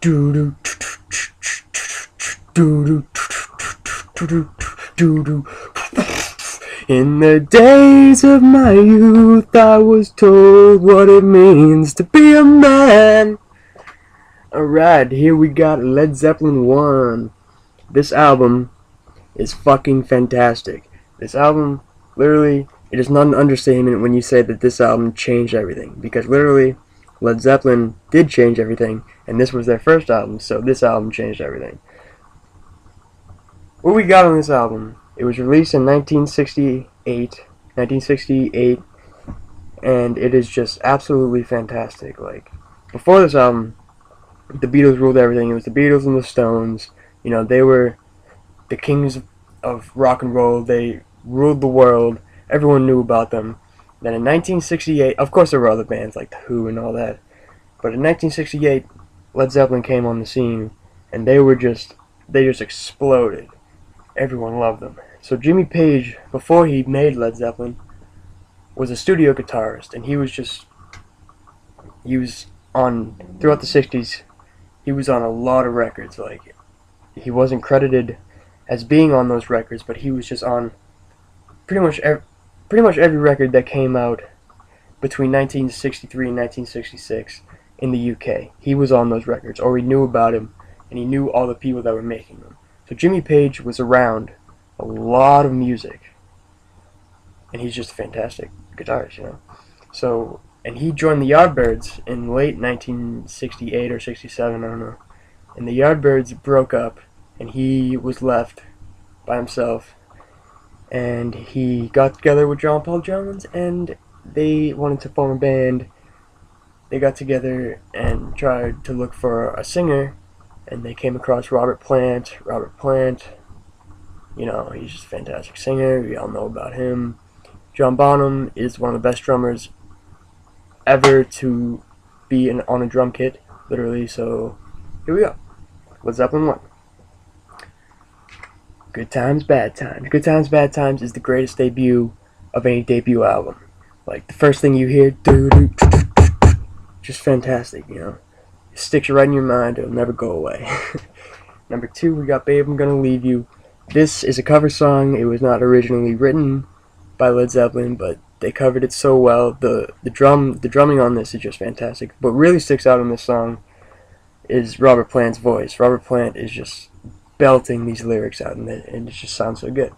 In the days of my youth, I was told what it means to be a man. Alright, here we got Led Zeppelin 1. This album is fucking fantastic. This album, literally, it is not an understatement when you say that this album changed everything. Because literally, Led Zeppelin did change everything, and this was their first album, so this album changed everything. What we got on this album? It was released in 1968, and it is just absolutely fantastic. Like, before this album, the Beatles ruled everything. It was the Beatles and the Stones. You know, they were the kings of rock and roll. They ruled the world. Everyone knew about them. Then in 1968, of course there were other bands like The Who and all that, but in 1968, Led Zeppelin came on the scene, and they just exploded. Everyone loved them. So Jimmy Page, before he made Led Zeppelin, was a studio guitarist, and he was on, throughout the 60s, he was on a lot of records. Like, he wasn't credited as being on those records, but he was just on pretty much every record that came out between 1963 and 1966 in the UK. He was on those records, or we knew about him, and he knew all the people that were making them. So Jimmy Page was around a lot of music, and he's just a fantastic guitarist, you know. So, and he joined the Yardbirds in late 1968 or 67, I don't know. And the Yardbirds broke up, and he was left by himself, and he got together with John Paul Jones, and they wanted to form a band. They got together and tried to look for a singer, and they came across Robert Plant. Robert Plant, you know, he's just a fantastic singer. We all know about him. John Bonham is one of the best drummers ever to be on a drum kit, literally. So here we go. Led Zeppelin 1. Good Times, Bad Times. Good Times, Bad Times is the greatest debut of any debut album. Like, the first thing you hear, just fantastic, you know. It sticks right in your mind. It'll never go away. Number 2, we got Babe, I'm Gonna Leave You. This is a cover song. It was not originally written by Led Zeppelin, but they covered it so well. The drumming on this is just fantastic. What really sticks out in this song is Robert Plant's voice. Robert Plant is just belting these lyrics out, and it just sounds so good.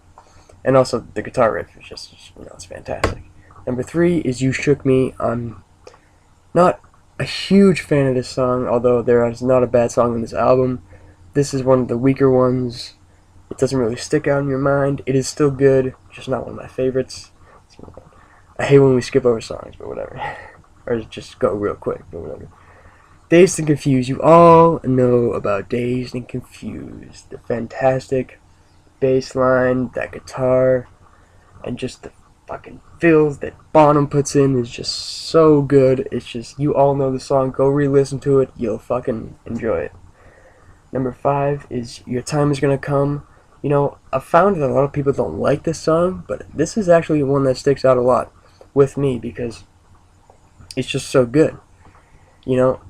And also the guitar riff is just, you know, it's fantastic. Number 3 is You Shook Me. I'm not a huge fan of this song, although there is not a bad song on this album. This is one of the weaker ones. It doesn't really stick out in your mind. It is still good, just not one of my favorites. I hate when we skip over songs, but whatever. Or just go real quick, but whatever. Dazed and Confused. You all know about Dazed and Confused. The fantastic bass line, that guitar, and just the fucking fills that Bonham puts in is just so good. It's just, you all know the song. Go re-listen to it. You'll fucking enjoy it. Number 5 is Your Time Is Gonna Come. You know, I've found that a lot of people don't like this song, but this is actually one that sticks out a lot with me because it's just so good. You know,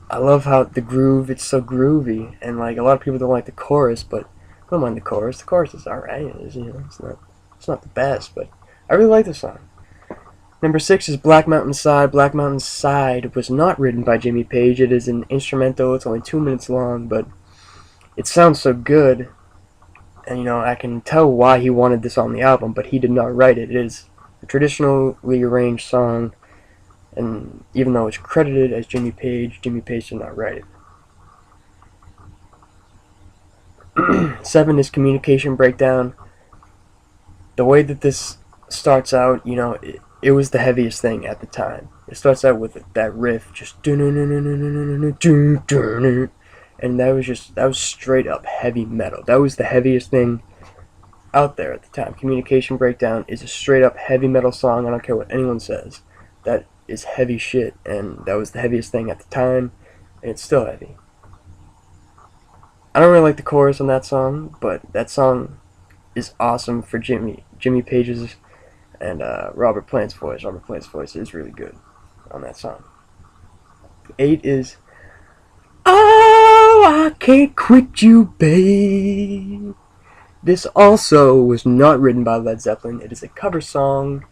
I love how the groove, it's so groovy, and like, a lot of people don't like the chorus, but I don't mind the chorus. The chorus is alright, you know, it's not the best, but I really like this song. Number 6 is Black Mountain Side. Black Mountain Side was not written by Jimmy Page. It is an instrumental. It's only 2 minutes long, but it sounds so good. And, you know, I can tell why he wanted this on the album, but he did not write it. It is a traditionally arranged song, and even though it's credited as Jimmy Page did not write it. 7 is Communication Breakdown. The way that this starts out, you know, it was the heaviest thing at the time. It starts out with that riff, just and that was straight up heavy metal. That was the heaviest thing out there at the time. Communication Breakdown is a straight up heavy metal song. I don't care what anyone says. That is heavy shit, and that was the heaviest thing at the time, and it's still heavy. I don't really like the chorus on that song, but that song is awesome for Jimmy Page's and Robert Plant's voice. Robert Plant's voice is really good on that song. 8 is can't quit you, babe. This also was not written by Led Zeppelin. It is a cover song,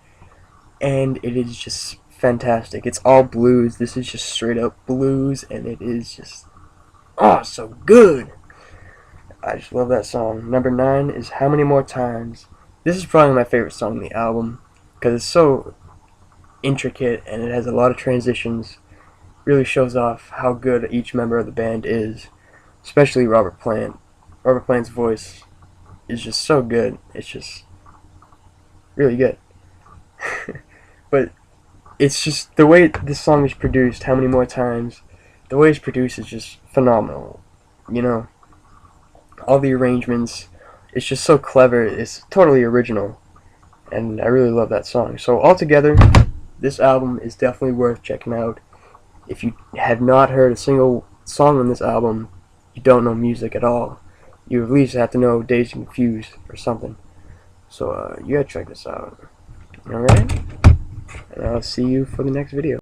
and it is just fantastic. It's all blues. This is just straight up blues, and it is just, oh, so good. I just love that song. Number 9 is How Many More Times. This is probably my favorite song on the album because it's so intricate and it has a lot of transitions. Really shows off how good each member of the band is, especially Robert Plant. Robert Plant's voice is just so good. It's just really good. But it's just the way this song is produced, How Many More Times, the way it's produced is just phenomenal. You know, all the arrangements, it's just so clever. It's totally original, and I really love that song. So altogether, this album is definitely worth checking out. If you have not heard a single song on this album, you don't know music at all. You at least have to know Dazed and Confused or something. So you gotta check this out. Alright? And I'll see you for the next video.